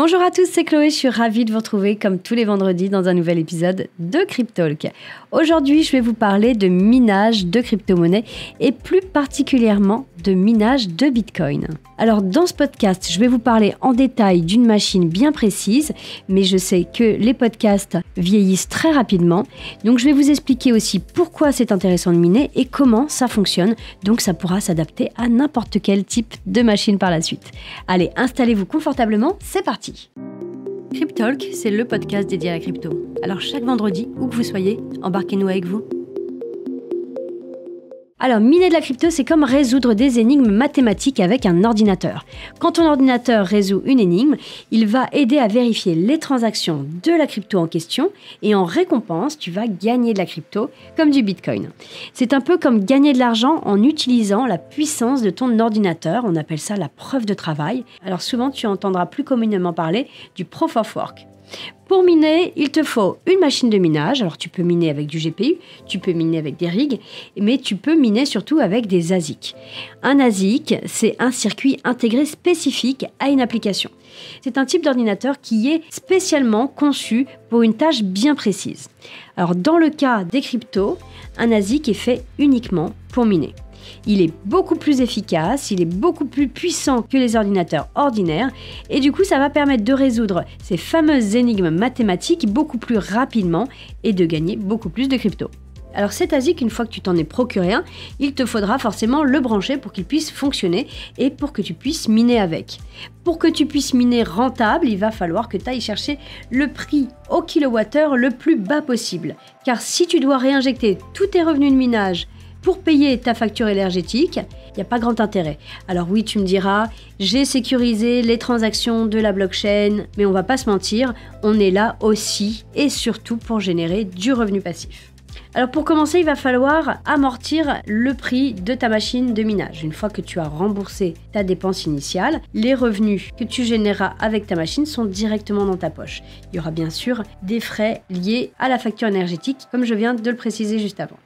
Bonjour à tous, c'est Chloé, je suis ravie de vous retrouver comme tous les vendredis dans un nouvel épisode de Cryptalk. Aujourd'hui, je vais vous parler de minage de crypto-monnaies et plus particulièrement de minage de Bitcoin. Alors dans ce podcast, je vais vous parler en détail d'une machine bien précise, mais je sais que les podcasts vieillissent très rapidement, donc je vais vous expliquer aussi pourquoi c'est intéressant de miner et comment ça fonctionne, donc ça pourra s'adapter à n'importe quel type de machine par la suite. Allez, installez-vous confortablement, c'est parti. Cryptalk, c'est le podcast dédié à la crypto. Alors chaque vendredi, où que vous soyez, embarquez-nous avec vous. Alors, miner de la crypto, c'est comme résoudre des énigmes mathématiques avec un ordinateur. Quand ton ordinateur résout une énigme, il va aider à vérifier les transactions de la crypto en question et en récompense, tu vas gagner de la crypto comme du Bitcoin. C'est un peu comme gagner de l'argent en utilisant la puissance de ton ordinateur. On appelle ça la preuve de travail. Alors souvent, tu entendras plus communément parler du Proof of Work. Pour miner, il te faut une machine de minage. Alors tu peux miner avec du GPU, tu peux miner avec des rigs, mais tu peux miner surtout avec des ASIC. Un ASIC, c'est un circuit intégré spécifique à une application. C'est un type d'ordinateur qui est spécialement conçu pour une tâche bien précise. Alors dans le cas des cryptos, un ASIC est fait uniquement pour miner. Il est beaucoup plus efficace, il est beaucoup plus puissant que les ordinateurs ordinaires et du coup ça va permettre de résoudre ces fameuses énigmes mathématiques beaucoup plus rapidement et de gagner beaucoup plus de crypto. Alors cet ASIC, une fois que tu t'en es procuré un, il te faudra forcément le brancher pour qu'il puisse fonctionner et pour que tu puisses miner avec. Pour que tu puisses miner rentable, il va falloir que tu ailles chercher le prix au kilowattheure le plus bas possible. Car si tu dois réinjecter tous tes revenus de minage pour payer ta facture énergétique, il n'y a pas grand intérêt. Alors oui, tu me diras, j'ai sécurisé les transactions de la blockchain, mais on va pas se mentir, on est là aussi et surtout pour générer du revenu passif. Alors pour commencer, il va falloir amortir le prix de ta machine de minage. Une fois que tu as remboursé ta dépense initiale, les revenus que tu généreras avec ta machine sont directement dans ta poche. Il y aura bien sûr des frais liés à la facture énergétique, comme je viens de le préciser juste avant.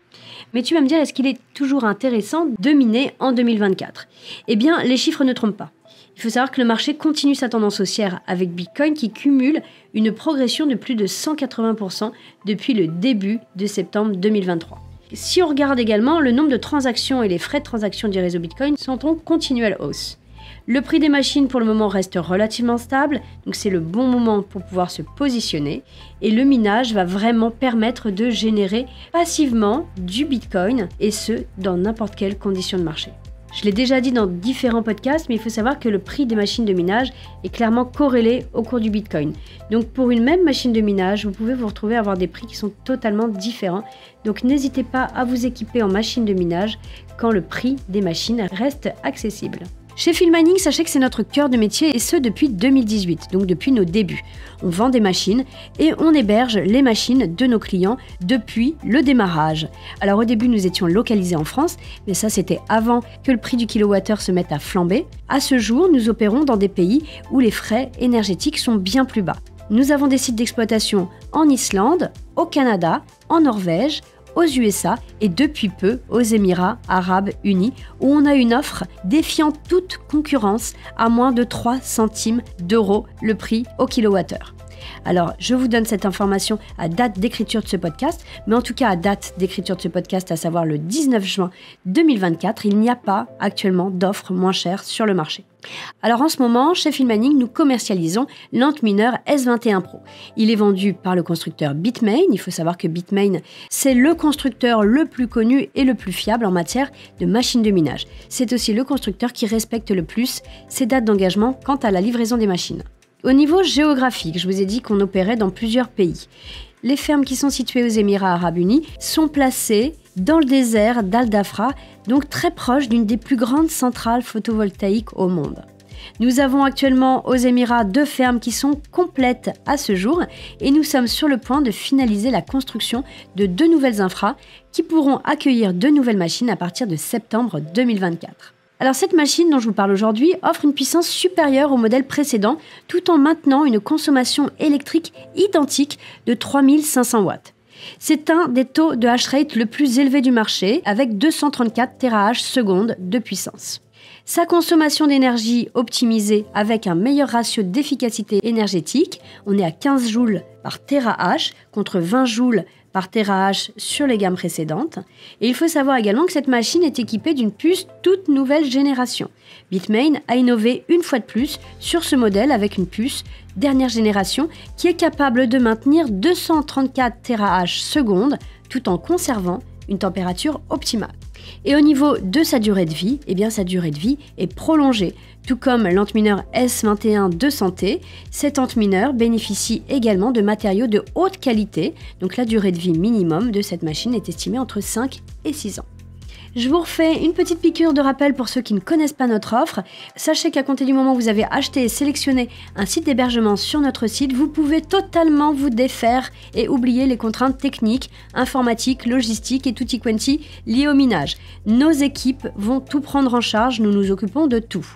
Mais tu vas me dire, est-ce qu'il est toujours intéressant de miner en 2024 ? Eh bien, les chiffres ne trompent pas. Il faut savoir que le marché continue sa tendance haussière avec Bitcoin qui cumule une progression de plus de 180% depuis le début de septembre 2023. Si on regarde également, le nombre de transactions et les frais de transaction du réseau Bitcoin sont en continuelle hausse. Le prix des machines pour le moment reste relativement stable, donc c'est le bon moment pour pouvoir se positionner. Et le minage va vraiment permettre de générer passivement du Bitcoin, et ce, dans n'importe quelle condition de marché. Je l'ai déjà dit dans différents podcasts, mais il faut savoir que le prix des machines de minage est clairement corrélé au cours du Bitcoin. Donc pour une même machine de minage, vous pouvez vous retrouver à avoir des prix qui sont totalement différents. Donc n'hésitez pas à vous équiper en machine de minage quand le prix des machines reste accessible. Chez Philmining, sachez que c'est notre cœur de métier et ce depuis 2018, donc depuis nos débuts. On vend des machines et on héberge les machines de nos clients depuis le démarrage. Alors au début, nous étions localisés en France, mais ça c'était avant que le prix du kilowattheure se mette à flamber. À ce jour, nous opérons dans des pays où les frais énergétiques sont bien plus bas. Nous avons des sites d'exploitation en Islande, au Canada, en Norvège, aux USA et depuis peu aux Émirats Arabes Unis où on a une offre défiant toute concurrence à moins de 3 centimes d'euros le prix au kilowattheure. Alors, je vous donne cette information à date d'écriture de ce podcast, mais en tout cas à date d'écriture de ce podcast, à savoir le 19 juin 2024, il n'y a pas actuellement d'offre moins chère sur le marché. Alors en ce moment, chez Philmining, nous commercialisons l'Antminer S21 Pro. Il est vendu par le constructeur Bitmain. Il faut savoir que Bitmain, c'est le constructeur le plus connu et le plus fiable en matière de machines de minage. C'est aussi le constructeur qui respecte le plus ses dates d'engagement quant à la livraison des machines. Au niveau géographique, je vous ai dit qu'on opérait dans plusieurs pays. Les fermes qui sont situées aux Émirats Arabes Unis sont placées dans le désert d'Al Dhafra, donc très proche d'une des plus grandes centrales photovoltaïques au monde. Nous avons actuellement aux Émirats 2 fermes qui sont complètes à ce jour et nous sommes sur le point de finaliser la construction de 2 nouvelles infras qui pourront accueillir 2 nouvelles machines à partir de septembre 2024. Alors cette machine dont je vous parle aujourd'hui offre une puissance supérieure au modèle précédent tout en maintenant une consommation électrique identique de 3500 watts. C'est un des taux de hash rate le plus élevé du marché avec 234 TH/s de puissance. Sa consommation d'énergie optimisée avec un meilleur ratio d'efficacité énergétique. On est à 15 joules par TH contre 20 joules par TH sur les gammes précédentes. Et il faut savoir également que cette machine est équipée d'une puce toute nouvelle génération. Bitmain a innové une fois de plus sur ce modèle avec une puce dernière génération qui est capable de maintenir 234 TH secondes tout en conservant une température optimale. Et au niveau de sa durée de vie, eh bien sa durée de vie est prolongée. Tout comme l'antmineur S21 de santé, cet antmineur bénéficie également de matériaux de haute qualité, donc la durée de vie minimum de cette machine est estimée entre 5 et 6 ans. Je vous refais une petite piqûre de rappel pour ceux qui ne connaissent pas notre offre. Sachez qu'à compter du moment où vous avez acheté et sélectionné un site d'hébergement sur notre site, vous pouvez totalement vous défaire et oublier les contraintes techniques, informatiques, logistiques et tutti quanti liées au minage. Nos équipes vont tout prendre en charge, nous nous occupons de tout.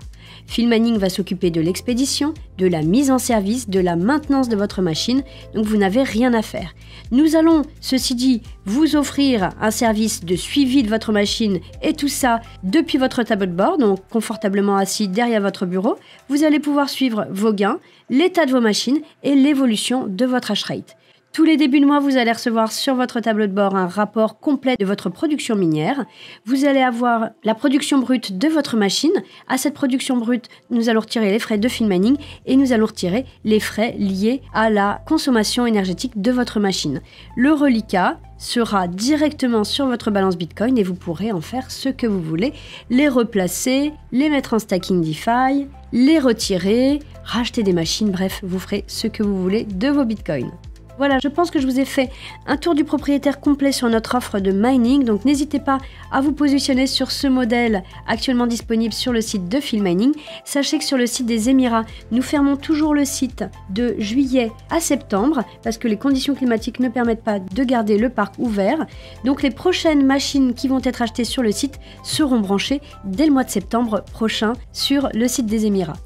Filmaning va s'occuper de l'expédition, de la mise en service, de la maintenance de votre machine, donc vous n'avez rien à faire. Nous allons, ceci dit, vous offrir un service de suivi de votre machine et tout ça depuis votre tableau de bord, donc confortablement assis derrière votre bureau. Vous allez pouvoir suivre vos gains, l'état de vos machines et l'évolution de votre hash rate. Tous les débuts de mois, vous allez recevoir sur votre tableau de bord un rapport complet de votre production minière. Vous allez avoir la production brute de votre machine. À cette production brute, nous allons retirer les frais de Filmaning et nous allons retirer les frais liés à la consommation énergétique de votre machine. Le reliquat sera directement sur votre balance Bitcoin et vous pourrez en faire ce que vous voulez. Les replacer, les mettre en stacking DeFi, les retirer, racheter des machines, bref, vous ferez ce que vous voulez de vos Bitcoins. Voilà, je pense que je vous ai fait un tour du propriétaire complet sur notre offre de mining, donc n'hésitez pas à vous positionner sur ce modèle actuellement disponible sur le site de Filmaning. Sachez que sur le site des Émirats, nous fermons toujours le site de juillet à septembre parce que les conditions climatiques ne permettent pas de garder le parc ouvert. Donc les prochaines machines qui vont être achetées sur le site seront branchées dès le mois de septembre prochain sur le site des Émirats.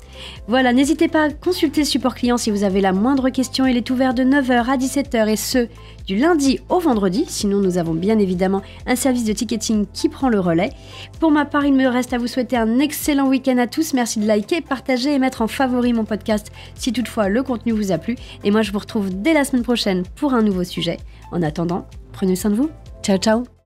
Voilà, n'hésitez pas à consulter le support client si vous avez la moindre question. Il est ouvert de 9h à 17h et ce, du lundi au vendredi. Sinon, nous avons bien évidemment un service de ticketing qui prend le relais. Pour ma part, il me reste à vous souhaiter un excellent week-end à tous. Merci de liker, partager et mettre en favori mon podcast si toutefois le contenu vous a plu. Et moi, je vous retrouve dès la semaine prochaine pour un nouveau sujet. En attendant, prenez soin de vous. Ciao, ciao!